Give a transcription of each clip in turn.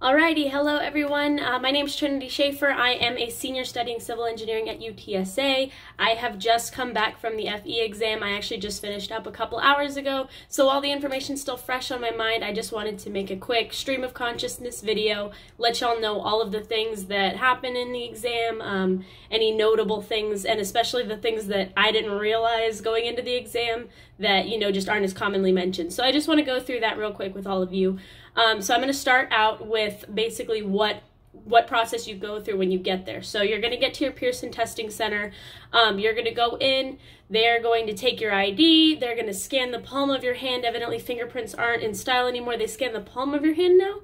Alrighty, hello everyone. My name is Trinity Schaefer. I am a senior studying civil engineering at UTSA. I have just come back from the FE exam. I actually just finished up a couple hours ago, so all the information's still fresh on my mind. I just wanted to make a quick stream of consciousness video, let y'all know all of the things that happen in the exam, any notable things, and especially the things that I didn't realize going into the exam that, just aren't as commonly mentioned. So I just want to go through that real quick with all of you. So I'm going to start out with basically what process you go through when you get there. So you're going to get to your Pearson Testing Center. You're going to go in. They're going to take your ID. They're going to scan the palm of your hand. Evidently, fingerprints aren't in style anymore. They scan the palm of your hand now.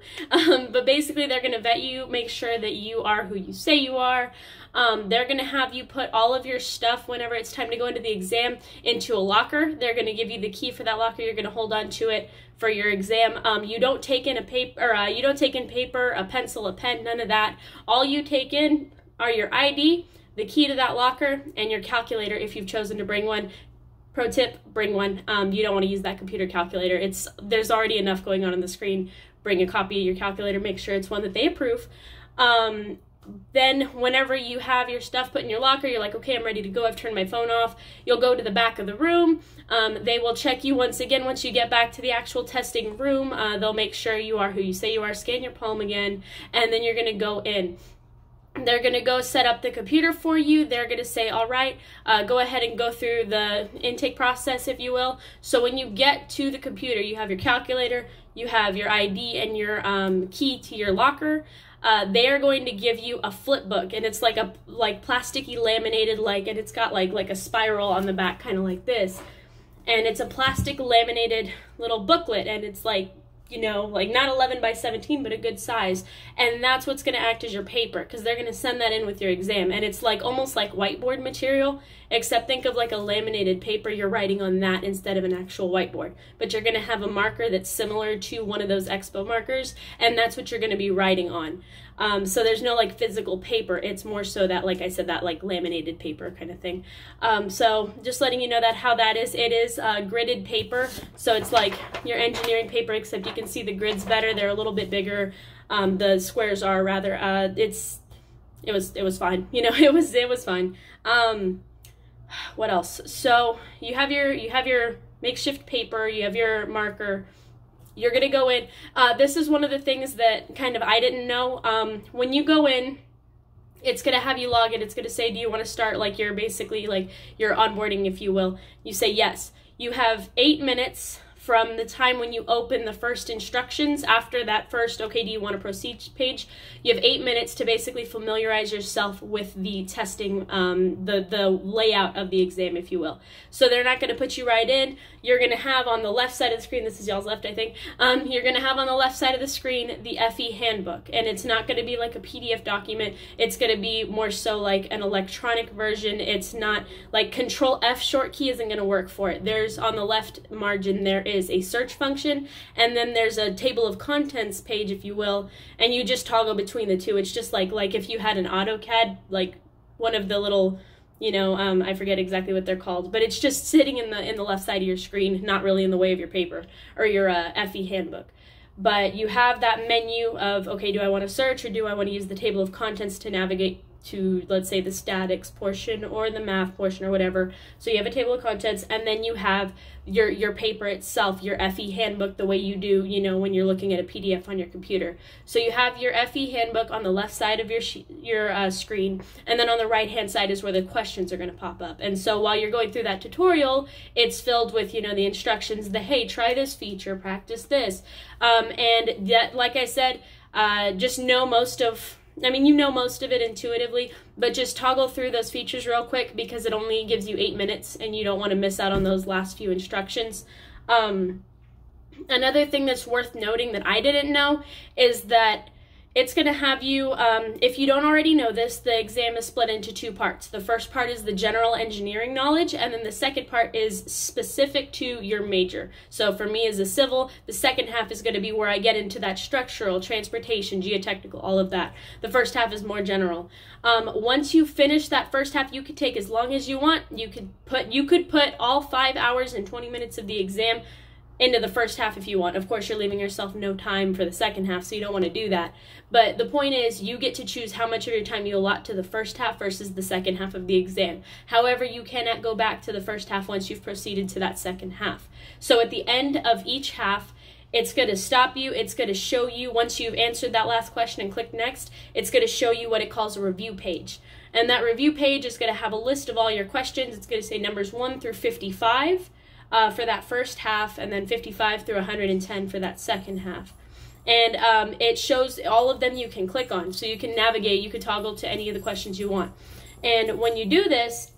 But basically, they're going to vet you, make sure that you are who you say you are. They're going to have you put all of your stuff whenever it's time to go into the exam into a locker. They're going to give you the key for that locker. You're going to hold on to it for your exam. You don't take in a paper, you don't take in paper, a pencil, a pen, none of that. All you take in are your ID, the key to that locker, and your calculator if you've chosen to bring one. Pro tip, bring one. You don't want to use that computer calculator. There's already enough going on the screen. Bring a copy of your calculator, make sure it's one that they approve. Then whenever you have your stuff put in your locker, you're like, okay, I'm ready to go. I've turned my phone off. You'll go to the back of the room. They will check you once again. Once you get back to the actual testing room, they'll make sure you are who you say you are, scan your palm again, and then you're going to go in. They're going to go set up the computer for you. They're going to say, all right, go ahead and go through the intake process, if you will. So when you get to the computer, you have your calculator, you have your ID and your key to your locker. They are going to give you a flip book, and it's like a plasticky laminated, and it's got like a spiral on the back, kind of like this. And it's a plastic laminated little booklet, and it's like not 11 by 17, but a good size. And that's what's going to act as your paper, because they're going to send that in with your exam. And it's almost like whiteboard material, except think of like a laminated paper. You're writing on that instead of an actual whiteboard. But you're going to have a marker that's similar to one of those expo markers, and that's what you're going to be writing on. So there's no physical paper. It's more so that, like I said, that laminated paper kind of thing. So just letting you know that how that is. It is gridded paper. So it's like your engineering paper, except you can see the grids better. They're a little bit bigger. The squares are rather. It was fine. It was fine. What else? So you have your makeshift paper. You have your marker. You're going to go in. This is one of the things that kind of I didn't know. When you go in, it's going to have you log in. It's going to say, do you want to start your onboarding, if you will. You say yes. You have 8 minutes from the time when you open the first instructions. After that first, okay, do you want to proceed page, you have 8 minutes to basically familiarize yourself with the testing, the layout of the exam, if you will. So they're not going to put you right in. You're going to have on the left side of the screen, this is y'all's left, I think, you're going to have on the left side of the screen the FE handbook, and it's not going to be like a PDF document. It's going to be more so like an electronic version. It's not like Control F short key isn't going to work for it. There's on the left margin, there is a search function, and then there's a table of contents page, if you will, and you just toggle between the two. It's just like if you had an AutoCAD, one of the little, I forget exactly what they're called, but it's just sitting in the left side of your screen, not really in the way of your paper or your FE handbook. But you have that menu of, okay, do I want to search or do I want to use the table of contents to navigate to, let's say, the statics portion or the math portion or whatever. So you have a table of contents, and then you have your paper itself, your FE handbook, the way you do, when you're looking at a PDF on your computer. So you have your FE handbook on the left side of your screen, and then on the right-hand side is where the questions are going to pop up. And so while you're going through that tutorial, it's filled with, the instructions, hey, try this feature, practice this. And that, like I said, just know most of it intuitively, but just toggle through those features real quick because it only gives you 8 minutes and you don't want to miss out on those last few instructions. Another thing that's worth noting that I didn't know is that it's going to have you, if you don't already know this, the exam is split into 2 parts. The first part is the general engineering knowledge, and then the second part is specific to your major. So for me as a civil, the second half is going to be where I get into that structural, transportation, geotechnical, all of that. The first half is more general. Once you finish that first half, you could take as long as you want. You could put all 5 hours and 20 minutes of the exam into the first half if you want. Of course, you're leaving yourself no time for the second half, so you don't want to do that. But the point is, you get to choose how much of your time you allot to the first half versus the second half of the exam. However, you cannot go back to the first half once you've proceeded to that second half. So at the end of each half, it's going to stop you. It's going to show you, once you've answered that last question and click next, it's going to show you what it calls a review page. And that review page is going to have a list of all your questions. It's going to say numbers 1 through 55 for that first half, and then 55 through 110 for that second half. And it shows all of them you can click on. So you can navigate, you can toggle to any of the questions you want. And when you do this,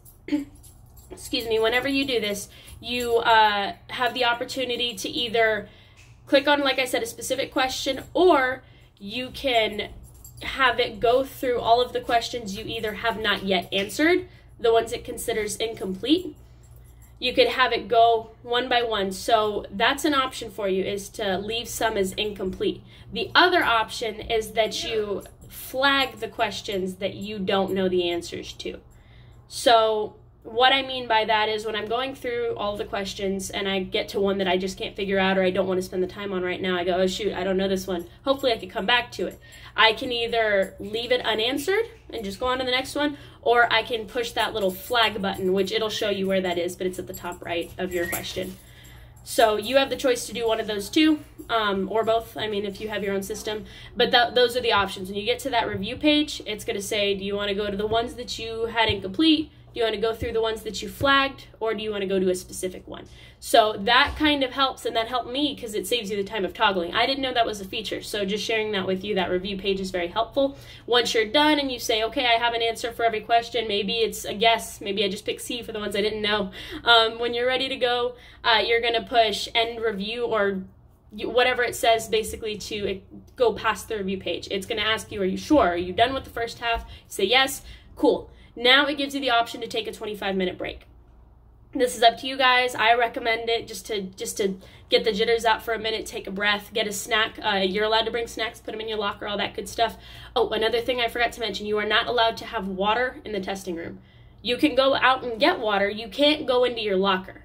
excuse me, whenever you do this, you have the opportunity to either click on, like I said, a specific question, or you can have it go through all of the questions you either have not yet answered, the ones it considers incomplete. You could have it go one by one. So that's an option for you, is to leave some as incomplete. The other option is that you flag the questions that you don't know the answers to. So what I mean by that is, when I'm going through all the questions and I get to one that I just can't figure out, or I don't want to spend the time on right now, I go, oh shoot, I don't know this one. Hopefully I can come back to it. I can either leave it unanswered and just go on to the next one, or I can push that little flag button, which it'll show you where that is, but it's at the top right of your question. So you have the choice to do one of those two, or both, I mean, if you have your own system. But those are the options. When you get to that review page, it's going to say, do you want to go to the ones that you had incomplete? Do you want to go through the ones that you flagged, or do you want to go to a specific one? So that kind of helps, and that helped me because it saves you the time of toggling. I didn't know that was a feature, so just sharing that with you, that review page is very helpful. Once you're done and you say, okay, I have an answer for every question, maybe it's a guess, maybe I just picked C for the ones I didn't know. When you're ready to go, you're going to push end review, or whatever it says, basically, to go past the review page. It's going to ask you, are you sure? Are you done with the first half? You say yes. Cool. Now it gives you the option to take a 25-minute break. This is up to you guys. I recommend it just to get the jitters out for a minute, take a breath, get a snack. You're allowed to bring snacks, put them in your locker, all that good stuff. Oh, another thing I forgot to mention, you are not allowed to have water in the testing room. You can go out and get water. You can't go into your locker,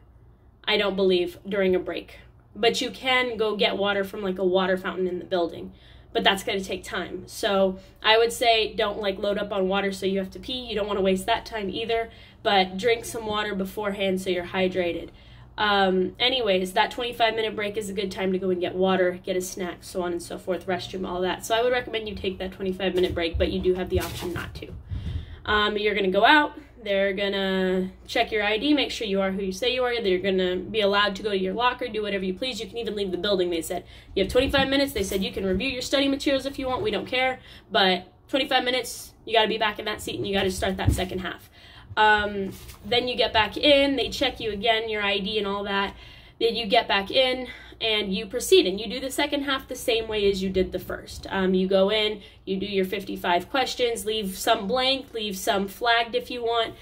I don't believe, during a break. But you can go get water from like a water fountain in the building. But that's going to take time. So I would say don't load up on water so you have to pee. You don't want to waste that time either, but drink some water beforehand so you're hydrated. Anyways, that 25-minute break is a good time to go and get water, get a snack, so on and so forth, restroom, all that. So I would recommend you take that 25-minute break, but you do have the option not to. You're going to go out. They're going to check your ID, make sure you are who you say you are. They're going to be allowed to go to your locker, do whatever you please. You can even leave the building, they said. You have 25 minutes. They said you can review your study materials if you want. We don't care. But 25 minutes, you got to be back in that seat, and you got to start that second half. Then you get back in. They check you again, your ID and all that. Then you get back in, and you proceed, and you do the second half the same way as you did the first. You go in, you do your 55 questions, leave some blank, leave some flagged if you want,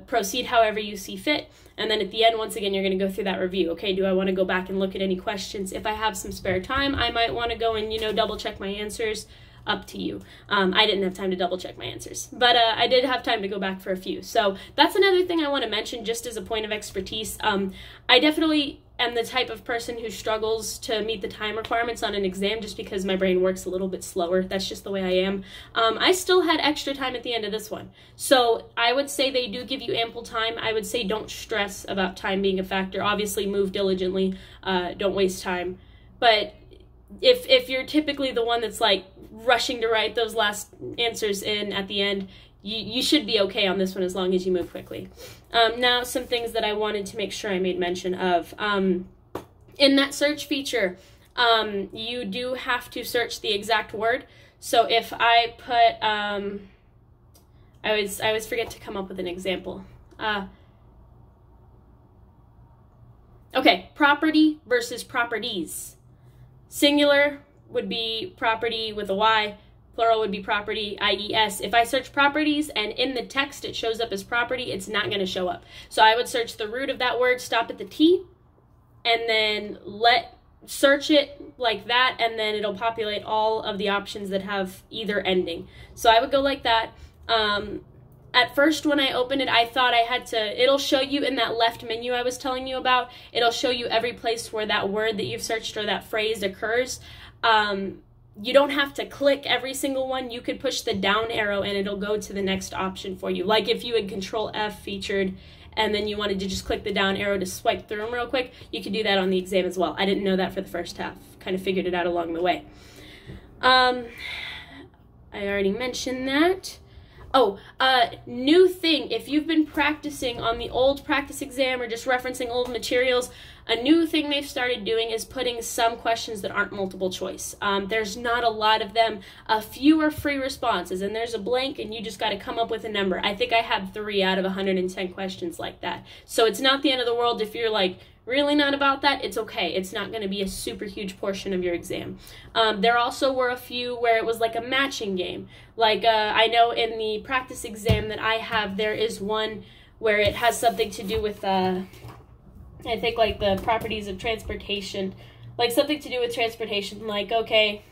proceed however you see fit, and then at the end, once again, you're going to go through that review. Okay, do I want to go back and look at any questions? If I have some spare time, I might want to go and, double check my answers. Up to you. I didn't have time to double check my answers, but I did have time to go back for a few. So that's another thing I want to mention just as a point of expertise. I definitely am the type of person who struggles to meet the time requirements on an exam just because my brain works a little bit slower. That's just the way I am. I still had extra time at the end of this one. So I would say they do give you ample time. I would say don't stress about time being a factor. Obviously move diligently. Don't waste time. But if you're typically the one that's rushing to write those last answers in at the end, you should be okay on this one as long as you move quickly. Now, some things that I wanted to make sure I made mention of. In that search feature, you do have to search the exact word. So if I put, I always forget to come up with an example. Okay, property versus properties. Singular would be property with a Y, plural would be property, IES. If I search properties and in the text it shows up as property, it's not going to show up. So I would search the root of that word, stop at the T, and then search it like that, and then it'll populate all of the options that have either ending. So I would go like that. at first when I opened it, I thought I had to, it'll show you in that left menu I was telling you about, it'll show you every place where that word that you've searched or that phrase occurs. You don't have to click every single one. You could push the down arrow and it'll go to the next option for you. Like if you had Control F featured and then you wanted to just click the down arrow to swipe through them real quick, you could do that on the exam as well. I didn't know that for the first half. Kind of figured it out along the way. I already mentioned that. Oh, new thing, if you've been practicing on the old practice exam or just referencing old materials, a new thing they've started doing is putting some questions that aren't multiple choice. There's not a lot of them. A few are free responses, and there's a blank, and you just got to come up with a number. I think I had 3 out of 110 questions like that. So it's not the end of the world if you're like, really not about that, it's okay. It's not going to be a super huge portion of your exam. There also were a few where it was like a matching game. Like I know in the practice exam that I have, there is one where it has something to do with, I think like the properties of transportation. Like something to do with transportation, like, okay,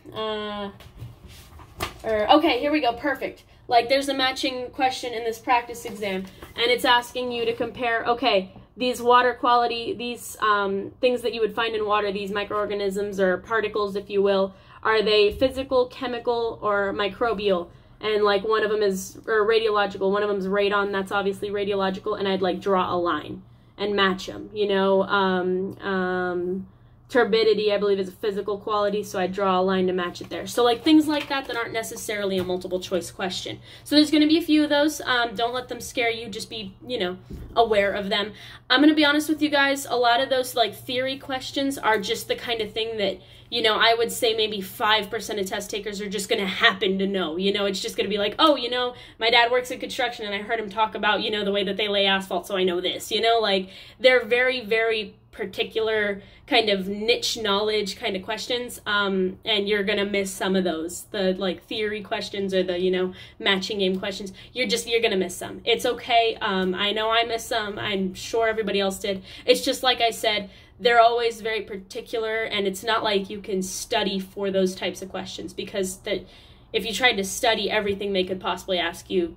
okay, here we go, perfect. Like there's a matching question in this practice exam, and it's asking you to compare, okay, these water quality, these things that you would find in water, these microorganisms or particles, if you will, are they physical, chemical, or microbial? And like one of them is or radiological, one of them is radon, that's obviously radiological, and I'd like draw a line and match them, you know. Turbidity, I believe, is a physical quality, so I draw a line to match it there. So like things like that that aren't necessarily a multiple choice question. So there's going to be a few of those. Don't let them scare you. Just be, you know, aware of them. I'm going to be honest with you guys. A lot of those like theory questions are just the kind of thing that, you know, I would say maybe 5% of test takers are just going to happen to know. You know, it's just going to be like, oh, you know, my dad works in construction and I heard him talk about, you know, the way that they lay asphalt, so I know this. You know, like they're very, very particular kind of niche knowledge kind of questions, and you're gonna miss some of those, the like theory questions or the, you know, matching game questions. You're gonna miss some. It's okay. I know I missed some. I'm sure everybody else did. It's just like I said, they're always very particular, and it's not like you can study for those types of questions, because that if you tried to study everything they could possibly ask you,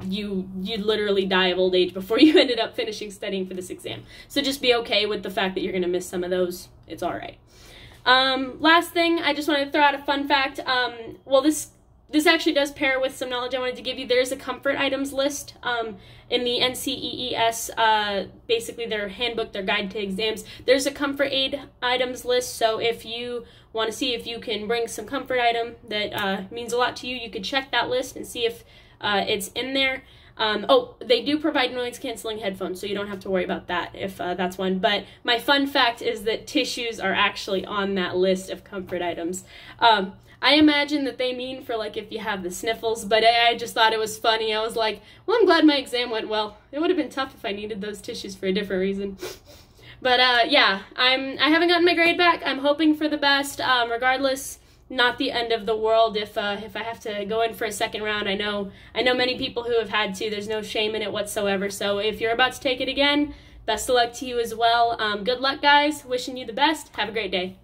you'd literally die of old age before you ended up finishing studying for this exam. So just be okay with the fact that you're going to miss some of those. It's all right. Last thing, I just wanted to throw out a fun fact. Well, this actually does pair with some knowledge I wanted to give you. There's a comfort items list in the NCEES, basically their handbook, their guide to exams. There's a comfort aid items list, so if you want to see if you can bring some comfort item that means a lot to you, you could check that list and see if it's in there. Oh, they do provide noise-canceling headphones, so you don't have to worry about that if that's one. But my fun fact is that tissues are actually on that list of comfort items. I imagine that they mean for like if you have the sniffles, but I just thought it was funny. I was like, well, I'm glad my exam went well. It would have been tough if I needed those tissues for a different reason. But yeah, I haven't gotten my grade back. I'm hoping for the best. Regardless, not the end of the world if I have to go in for a second round. I know many people who have had to. There's no shame in it whatsoever. So if you're about to take it again, best of luck to you as well. Good luck, guys. Wishing you the best. Have a great day.